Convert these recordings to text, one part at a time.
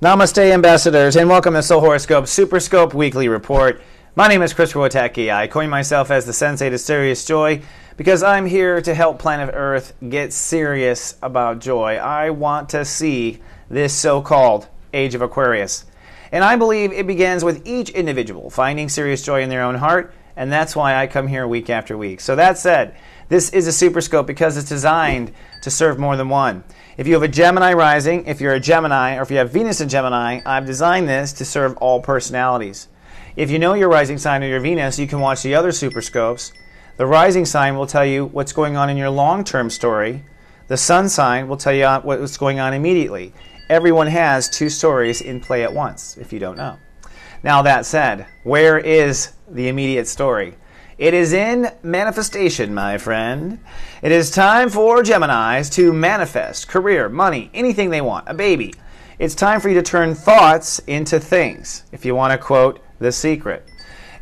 Namaste, ambassadors, and welcome to Soul Horoscope Super Scope Weekly Report. My name is Christopher Witacki. I coin myself as the Sensei to Serious Joy because I'm here to help planet Earth get serious about joy. I want to see this so-called Age of Aquarius. And I believe it begins with each individual finding serious joy in their own heart, and that's why I come here week after week. So that said, this is a Super Scope because it's designed to serve more than one. If you have a Gemini rising, if you're a Gemini, or if you have Venus in Gemini, I've designed this to serve all personalities. If you know your rising sign or your Venus, you can watch the other Super Scopes. The rising sign will tell you what's going on in your long-term story. The sun sign will tell you what's going on immediately. Everyone has two stories in play at once, if you don't know. Now that said, where is the immediate story? It is in manifestation, my friend. It is time for Geminis to manifest career, money, anything they want, a baby. It's time for you to turn thoughts into things, if you want to quote The Secret.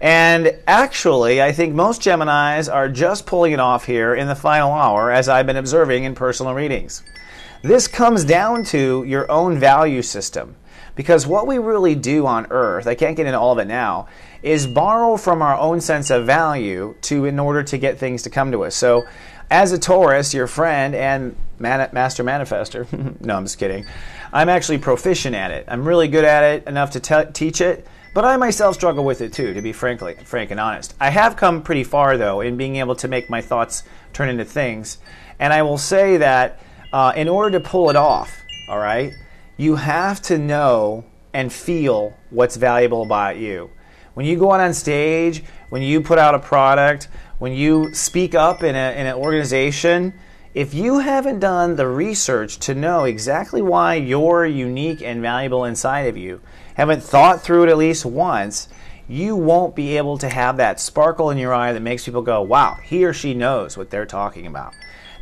And actually, I think most Geminis are just pulling it off here in the final hour, as I've been observing in personal readings. This comes down to your own value system. Because what we really do on Earth, I can't get into all of it now, is borrow from our own sense of value in order to get things to come to us. So as a Taurus, your friend and master manifester, no, I'm just kidding, I'm actually proficient at it. I'm really good at it, enough to teach it, but I myself struggle with it too, to be frank and honest. I have come pretty far, though, in being able to make my thoughts turn into things. And I will say that in order to pull it off, all right, you have to know and feel what's valuable about you. When you go out on stage, when you put out a product, when you speak up in an organization, if you haven't done the research to know exactly why you're unique and valuable inside of you, haven't thought through it at least once, you won't be able to have that sparkle in your eye that makes people go, wow, he or she knows what they're talking about.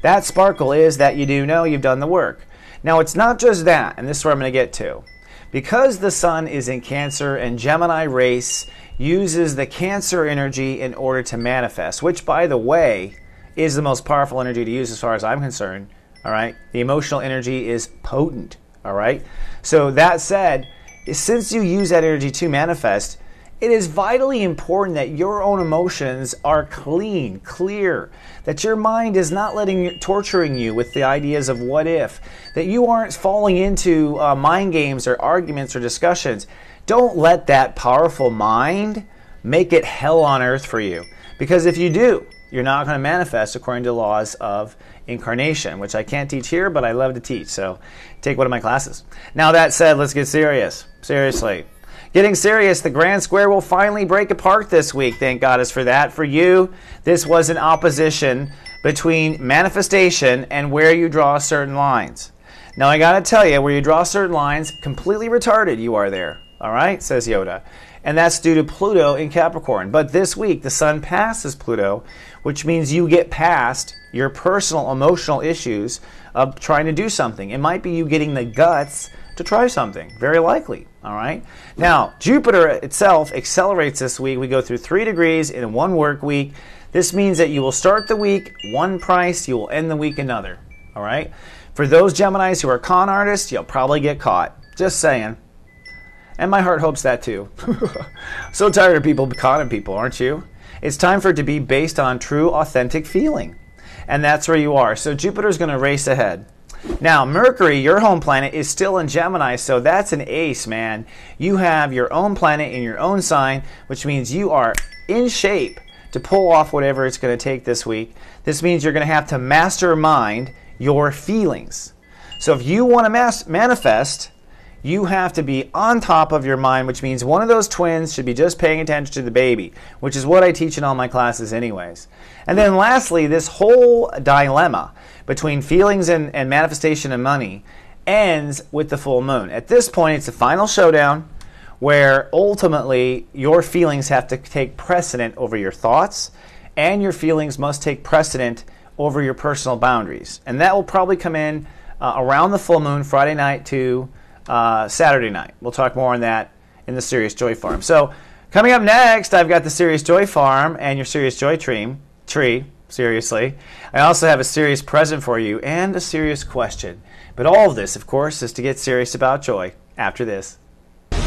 That sparkle is that you do know you've done the work. Now, it's not just that, and this is where I'm going to get to. Because the sun is in Cancer and Gemini race uses the Cancer energy in order to manifest, which, by the way, is the most powerful energy to use as far as I'm concerned, all right? The emotional energy is potent, all right? So that said, since you use that energy to manifest, it is vitally important that your own emotions are clean, clear, that your mind is not torturing you with the ideas of what if, that you aren't falling into mind games or arguments or discussions. Don't let that powerful mind make it hell on earth for you. Because if you do, you're not going to manifest according to the laws of incarnation, which I can't teach here, but I love to teach. So take one of my classes. Now that said, let's get serious. Seriously. Getting serious, the Grand Square will finally break apart this week. Thank goddess for that. For you, this was an opposition between manifestation and where you draw certain lines. Now, I got to tell you, where you draw certain lines, completely retarded you are there. All right, says Yoda. And that's due to Pluto in Capricorn. But this week, the sun passes Pluto, which means you get past your personal emotional issues of trying to do something. It might be you getting the guts to try something, very likely, all right? Now, Jupiter itself accelerates this week. We go through 3 degrees in 1 work week. This means that you will start the week one price, you will end the week another, all right? For those Geminis who are con artists, you'll probably get caught. Just saying. And my heart hopes that too. So tired of people conning people, aren't you? It's time for it to be based on true, authentic feeling. And that's where you are. So Jupiter's going to race ahead. Now, Mercury, your home planet, is still in Gemini, so that's an ace, man. You have your own planet in your own sign, which means you are in shape to pull off whatever it's going to take this week. This means you're going to have to mastermind your feelings. So if you want to manifest, you have to be on top of your mind, which means one of those twins should be just paying attention to the baby, which is what I teach in all my classes anyways. And then lastly, this whole dilemma between feelings and manifestation and money ends with the full moon. At this point, it's the final showdown where ultimately your feelings have to take precedent over your thoughts, and your feelings must take precedent over your personal boundaries. And that will probably come in around the full moon, Friday night to Saturday night. We'll talk more on that in the Serious Joy Farm. So coming up next, I've got the Serious Joy Farm and your Serious Joy tree. Seriously. I also have a serious present for you and a serious question. But all of this, of course, is to get serious about joy after this.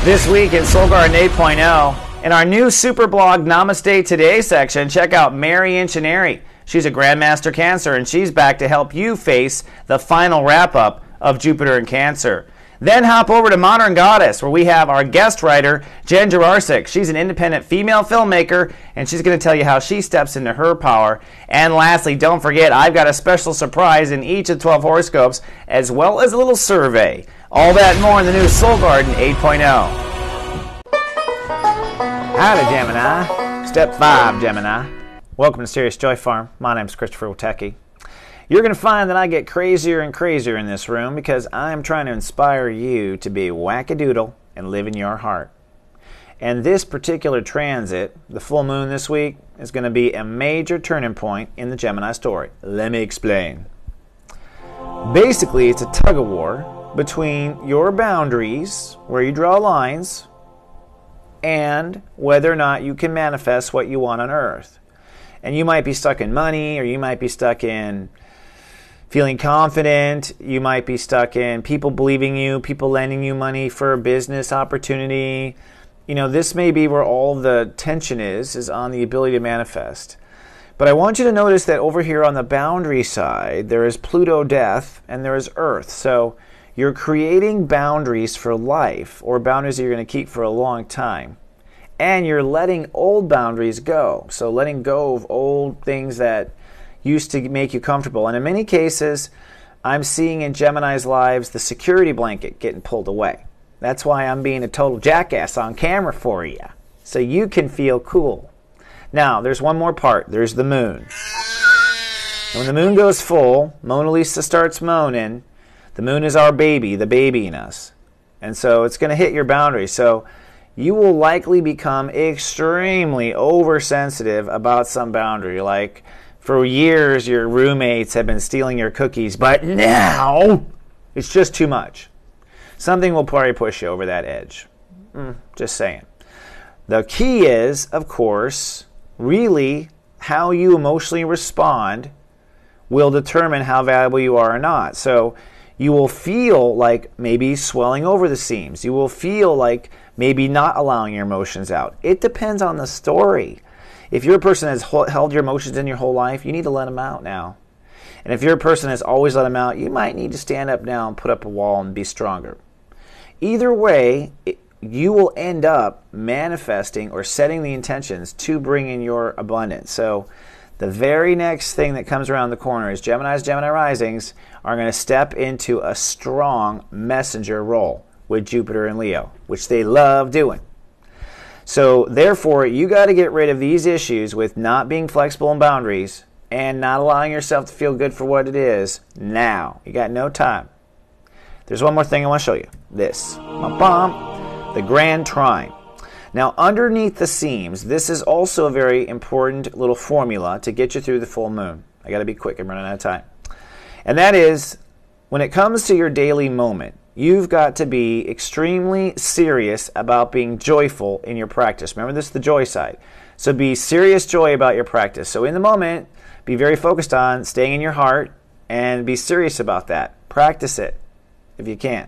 This week in Soul Garden 8.0, in our new super blog Namaste Today section, check out Mary Inchineri. She's a Grandmaster Cancer, and she's back to help you face the final wrap-up of Jupiter in Cancer. Then hop over to Modern Goddess, where we have our guest writer, Jen Jurarsik. She's an independent female filmmaker, and she's going to tell you how she steps into her power. And lastly, don't forget, I've got a special surprise in each of 12 horoscopes, as well as a little survey. All that and more in the new Soul Garden 8.0. Howdy, Gemini. Step 5, Gemini. Welcome to Serious Joy Farm. My name's Christopher Wotecki. You're going to find that I get crazier and crazier in this room because I'm trying to inspire you to be wackadoodle and live in your heart. And this particular transit, the full moon this week, is going to be a major turning point in the Gemini story. Let me explain. Basically, it's a tug-of-war between your boundaries, where you draw lines, and whether or not you can manifest what you want on Earth. And you might be stuck in money, or you might be stuck in feeling confident. You might be stuck in people believing you, people lending you money for a business opportunity. You know, this may be where all the tension is on the ability to manifest. But I want you to notice that over here on the boundary side, there is Pluto death and there is Earth. So you're creating boundaries for life, or boundaries that you're going to keep for a long time. And you're letting old boundaries go. So letting go of old things that used to make you comfortable. And in many cases, I'm seeing in Gemini's lives the security blanket getting pulled away. That's why I'm being a total jackass on camera for you, so you can feel cool. Now, there's one more part. There's the moon. And when the moon goes full, Mona Lisa starts moaning. The moon is our baby, the baby in us. And so it's going to hit your boundaries. So you will likely become extremely oversensitive about some boundary. Like, for years, your roommates have been stealing your cookies, but now it's just too much. Something will probably push you over that edge. Just saying. The key is, of course, really how you emotionally respond will determine how valuable you are or not. So you will feel like maybe swelling over the seams. You will feel like maybe not allowing your emotions out. It depends on the story. If you're a person that's held your emotions in your whole life, you need to let them out now. And if you're a person that's always let them out, you might need to stand up now and put up a wall and be stronger. Either way, you will end up manifesting or setting the intentions to bring in your abundance. So the very next thing that comes around the corner is Gemini risings are going to step into a strong messenger role with Jupiter and Leo, which they love doing. So therefore, you got to get rid of these issues with not being flexible in boundaries and not allowing yourself to feel good for what it is now. You got no time. There's one more thing I want to show you. This. The Grand Trine. Now, underneath the seams, this is also a very important little formula to get you through the full moon. I got to be quick. I'm running out of time. And that is, when it comes to your daily moment, you've got to be extremely serious about being joyful in your practice. Remember, this is the joy side. So be serious joy about your practice. So in the moment, be very focused on staying in your heart and be serious about that. Practice it if you can.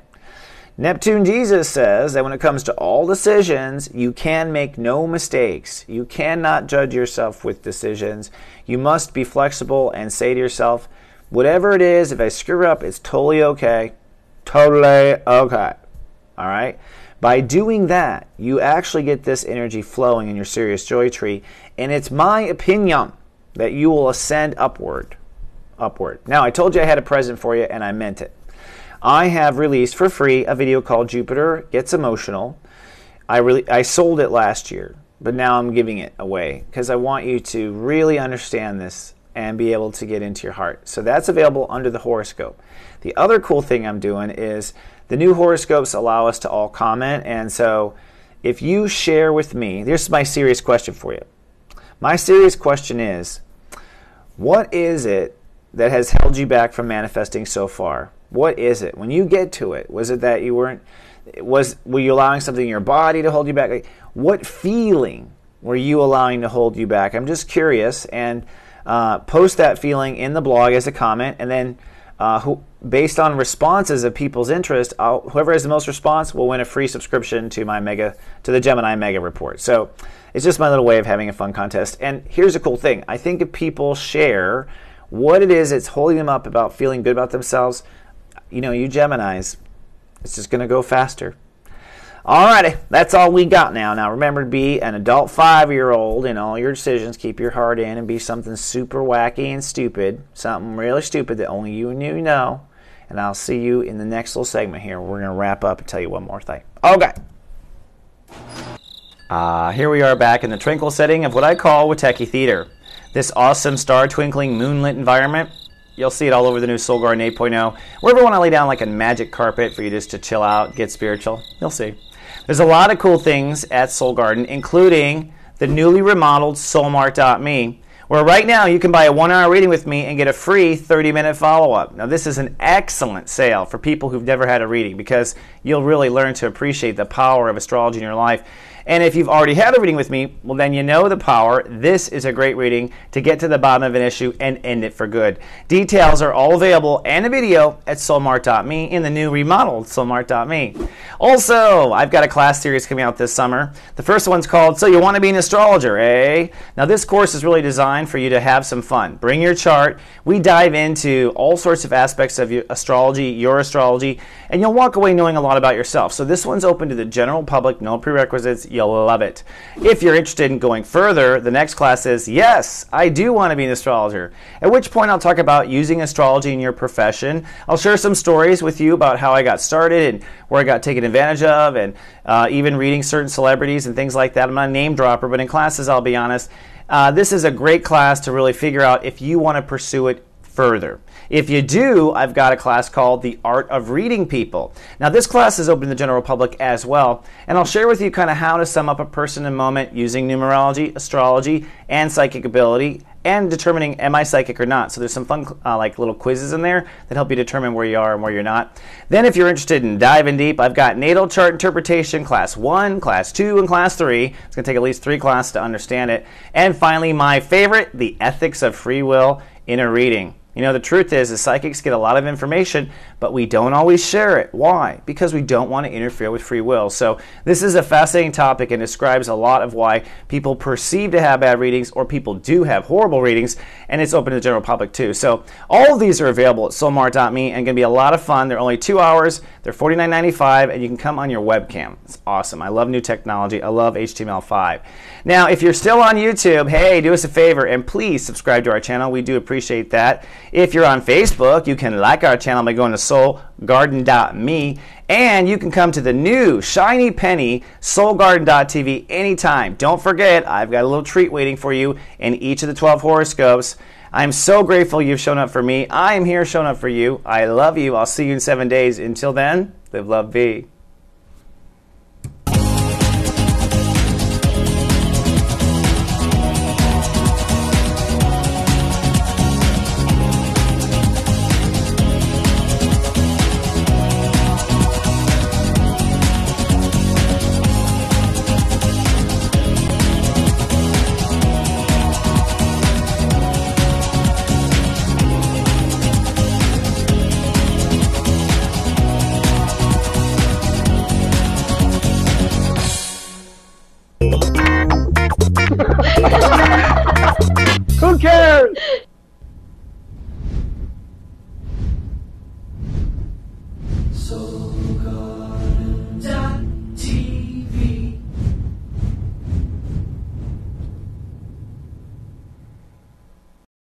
Neptune Jesus says that when it comes to all decisions, you can make no mistakes. You cannot judge yourself with decisions. You must be flexible and say to yourself, whatever it is, if I screw up, it's totally okay. Totally okay. All right? By doing that, you actually get this energy flowing in your Serious Joy tree, and it's my opinion that you will ascend upward. Now, I told you I had a present for you, and I meant it. I have released for free a video called Jupiter Gets Emotional. I sold it last year, but now I'm giving it away because I want you to really understand this and be able to get into your heart. So that's available under the horoscope. The other cool thing I'm doing is the new horoscopes allow us to all comment, and so if you share with me, here's my serious question for you. My serious question is, what is it that has held you back from manifesting so far? What is it? When you get to it, was it that you were you allowing something in your body to hold you back? Like, what feeling were you allowing to hold you back? I'm just curious, and post that feeling in the blog as a comment, and then based on responses of people's interest, whoever has the most response will win a free subscription to the Gemini Mega Report. So it's just my little way of having a fun contest. And here's a cool thing. I think if people share what it is that's holding them up about feeling good about themselves, you Geminis, it's just going to go faster. Alrighty, that's all we got now. Now remember to be an adult 5-year-old in all your decisions. Keep your heart in and be something super wacky and stupid. Something really stupid that only you and you know. And I'll see you in the next little segment here. We're going to wrap up and tell you one more thing. Okay. Here we are back in the tranquil setting of what I call Witeki Theater. This awesome star-twinkling, moonlit environment. You'll see it all over the new Soul Garden 8.0. Wherever you want to lay down like a magic carpet for you just to chill out, get spiritual, you'll see. There's a lot of cool things at Soul Garden, including the newly remodeled soulmart.me, where right now you can buy a 1-hour reading with me and get a free 30-minute follow-up. Now this is an excellent sale for people who've never had a reading, because you'll really learn to appreciate the power of astrology in your life. And if you've already had a reading with me, well, then you know the power. This is a great reading to get to the bottom of an issue and end it for good. Details are all available and a video at soulmart.me in the new remodeled soulmart.me. Also, I've got a class series coming out this summer. The first one's called So You Want to Be an Astrologer, eh? Now, this course is really designed for you to have some fun. Bring your chart. We dive into all sorts of aspects of your astrology, and you'll walk away knowing a lot about yourself. So this one's open to the general public, no prerequisites. You'll love it. If you're interested in going further, the next class is, yes, I do want to be an astrologer. At which point I'll talk about using astrology in your profession. I'll share some stories with you about how I got started and where I got taken advantage of, and even reading certain celebrities and things like that. I'm not a name dropper, but in classes, I'll be honest, this is a great class to really figure out if you want to pursue it further. If you do, I've got a class called The Art of Reading People. Now this class is open to the general public as well, and I'll share with you kind of how to sum up a person in a moment using numerology, astrology, and psychic ability, and determining am I psychic or not. So there's some fun like little quizzes in there that help you determine where you are and where you're not. Then if you're interested in diving deep, I've got natal chart interpretation, class 1, class 2, and class 3. It's going to take at least 3 classes to understand it. And finally, my favorite, the ethics of free will in a reading. You know, the truth is psychics get a lot of information, but we don't always share it. Why? Because we don't want to interfere with free will. So this is a fascinating topic and describes a lot of why people perceive to have bad readings, or people do have horrible readings, and it's open to the general public too. So all of these are available at soulmart.me and going to be a lot of fun. They're only 2 hours. They're $49.95, and you can come on your webcam. It's awesome. I love new technology. I love HTML5. Now, if you're still on YouTube, hey, do us a favor and please subscribe to our channel. We do appreciate that. If you're on Facebook, you can like our channel by going to soulgarden.me, and you can come to the new shiny penny soulgarden.tv anytime. Don't forget, I've got a little treat waiting for you in each of the 12 horoscopes. I'm so grateful you've shown up for me. I am here showing up for you. I love you. I'll see you in 7 days. Until then, live, love, be. Who cares?